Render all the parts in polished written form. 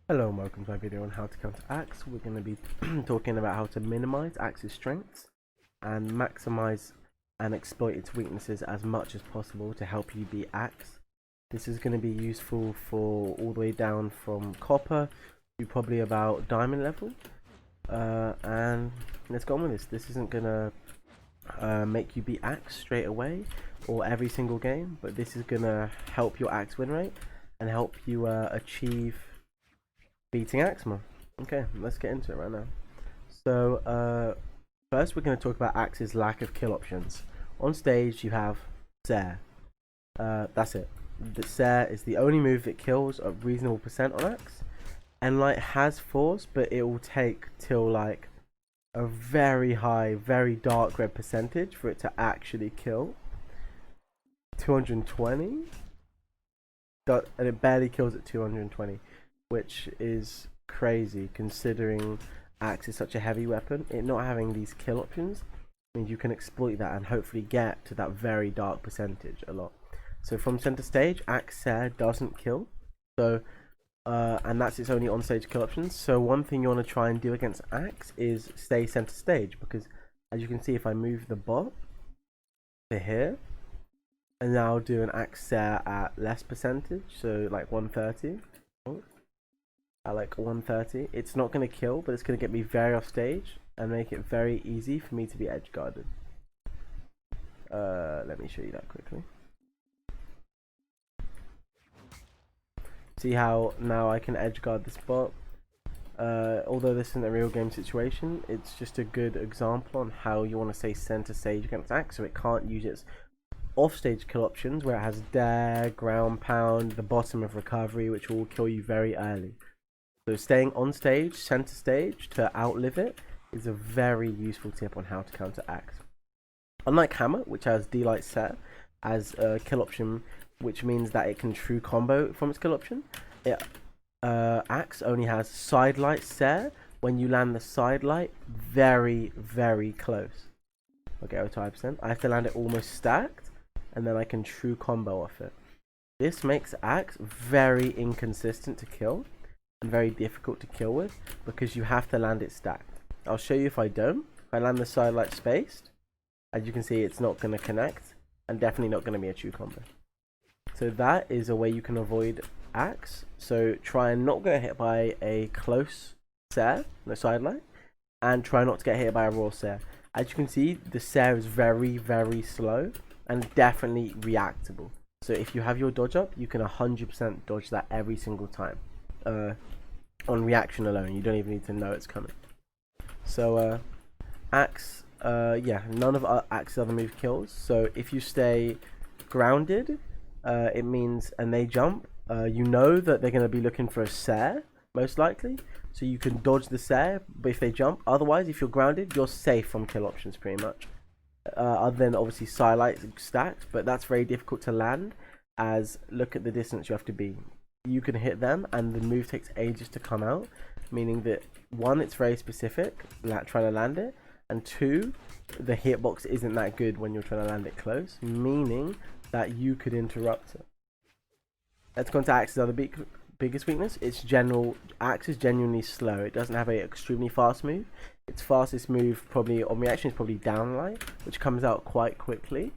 Hello and welcome to my video on how to counter Axe. We're going to be talking about how to minimize Axe's strengths and maximize and exploit its weaknesses as much as possible to help you beat Axe. This is going to be useful for all the way down from copper to probably about diamond level. And let's go on with this. This isn't going to make you beat Axe straight away or every single game, but this is going to help your Axe win rate and help you achieve beating Axe more. Okay, let's get into it right now. So first we're going to talk about Axe's lack of kill options. On stage you have Sare. That's it. The Sare is the only move that kills a reasonable percent on Axe, and like has force, but it will take till like a very high, very dark red percentage for it to actually kill. 220, and it barely kills at 220. Which is crazy considering Axe is such a heavy weapon. It not having these kill options means you can exploit that and hopefully get to that very dark percentage a lot. So from center stage, Axe Sare doesn't kill. So and that's its only on stage kill options. So one thing you want to try and do against Axe is stay center stage, because as you can see, if I move the bot to here and now do an Axe Sare at less percentage, so like 130. At like 130, it's not going to kill, but it's going to get me very off stage and make it very easy for me to be edge guarded. Let me show you that quickly. See how now I can edge guard this bot. Although this isn't a real game situation, it's just a good example on how you want to stay center stage against Axe, so it can't use its off stage kill options where it has dare, ground pound, the bottom of recovery, which will kill you very early. So staying on stage, center stage, to outlive it is a very useful tip on how to counter Axe. Unlike Hammer, which has Sidelights set as a kill option, which means that it can true combo from its kill option, Axe only has Sidelights set when you land the sidelight very, very close. Okay, 5%. I have to land it almost stacked, and then I can true combo off it. This makes Axe very inconsistent to kill and very difficult to kill with, because you have to land it stacked. I'll show you if I don't. If I land the sidelight spaced, as you can see, it's not going to connect and definitely not going to be a true combo. So that is a way you can avoid Axe. So try and not get hit by a close Sare, no sidelight, and try not to get hit by a raw Sare. As you can see, the Sare is very, very slow and definitely reactable. So if you have your dodge up, you can 100% dodge that every single time. On reaction alone, you don't even need to know it's coming. So Axe, yeah, none of Axe's other move kills. So if you stay grounded, it means, and they jump, you know that they're going to be looking for a Sare most likely, so you can dodge the Sare, but if they jump, otherwise if you're grounded, you're safe from kill options pretty much, other than obviously Sidelights stacked, but that's very difficult to land, as look at the distance you have to be. You can hit them and the move takes ages to come out, meaning that one, it's very specific, trying to land it, and two, the hitbox isn't that good when you're trying to land it close, meaning that you could interrupt it. Let's go on to Axe's other biggest weakness. Axe is genuinely slow. It doesn't have an extremely fast move. Its fastest move probably on reaction is probably downlight, which comes out quite quickly,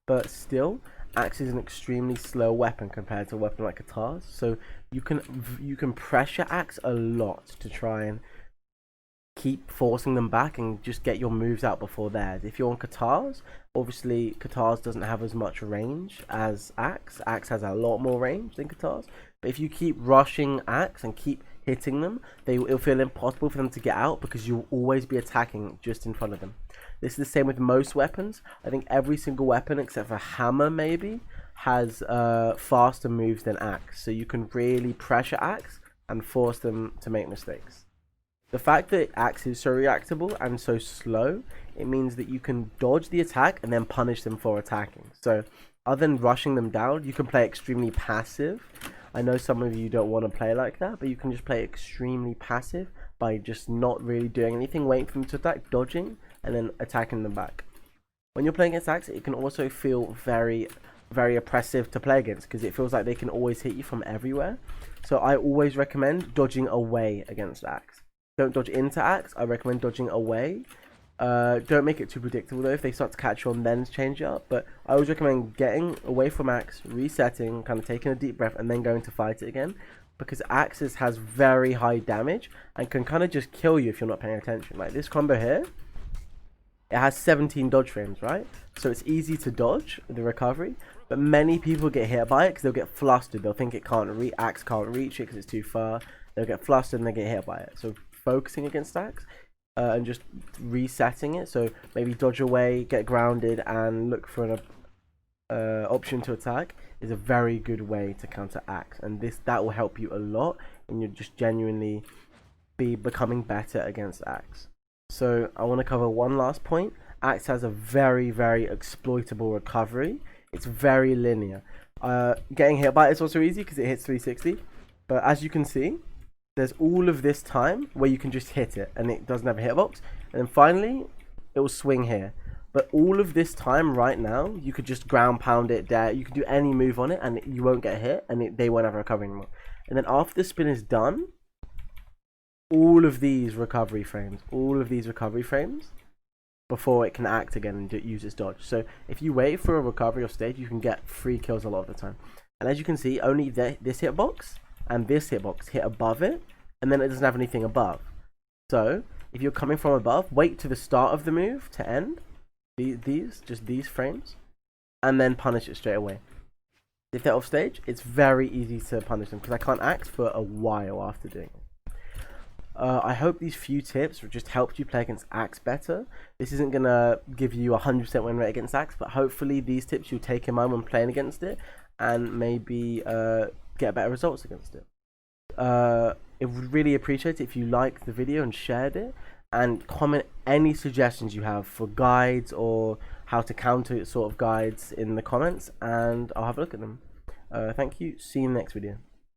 but still Axe is an extremely slow weapon compared to a weapon like Katars, so you can pressure Axe a lot to try and keep forcing them back and just get your moves out before theirs. If you're on Katars, obviously Katars doesn't have as much range as Axe. Axe has a lot more range than Katars, but if you keep rushing Axe and keep hitting them, it'll feel impossible for them to get out because you'll always be attacking just in front of them. This is the same with most weapons. I think every single weapon except for Hammer maybe has faster moves than Axe, so you can really pressure Axe and force them to make mistakes. The fact that Axe is so reactable and so slow, it means that you can dodge the attack and then punish them for attacking. So other than rushing them down, you can play extremely passive. I know some of you don't want to play like that, but you can just play extremely passive by just not really doing anything, waiting for them to attack, dodging, and then attacking them back. When you're playing against Axe, it can also feel very, very oppressive to play against, because it feels like they can always hit you from everywhere. So I always recommend dodging away against Axe. Don't dodge into Axe. I recommend dodging away. Don't make it too predictable though. If they start to catch you on, then change it up. But I always recommend getting away from Axe, resetting, kind of taking a deep breath, and then going to fight it again. Because Axes has very high damage and can kind of just kill you if you're not paying attention. Like this combo here, it has 17 dodge frames, right? So it's easy to dodge the recovery, but many people get hit by it because they'll get flustered. They'll think Axe can't reach it because it's too far. They'll get flustered and they get hit by it. So focusing against Axe and just resetting it. So maybe dodge away, get grounded, and look for an option to attack is a very good way to counter Axe, and that will help you a lot, and you'll just genuinely be becoming better against Axe. So I want to cover one last point. Axe has a very, very exploitable recovery. It's very linear. Getting hit by it is also easy because it hits 360, but as you can see, there's all of this time where you can just hit it and it doesn't have a hitbox, and then finally it will swing here. But all of this time right now, you could just ground pound it there. You could do any move on it and you won't get hit, and they won't have a recovery anymore. And then after the spin is done, all of these recovery frames before it can act again and use its dodge. So if you wait for a recovery or stage, you can get 3 kills a lot of the time. And as you can see, only this hitbox and this hitbox hit above it, and then it doesn't have anything above. So if you're coming from above, wait to the start of the move to end these frames, and then punish it straight away. If they're off stage, it's very easy to punish them because I can't act for a while after doing it. I hope these few tips just helped you play against Axe better. This isn't gonna give you 100% win rate against Axe, but hopefully these tips you'll take in mind when playing against it, and maybe get better results against it. I would really appreciate it if you liked the video and shared it, and comment any suggestions you have for guides or how to counter sort of guides in the comments, and I'll have a look at them. Thank you. See you in the next video.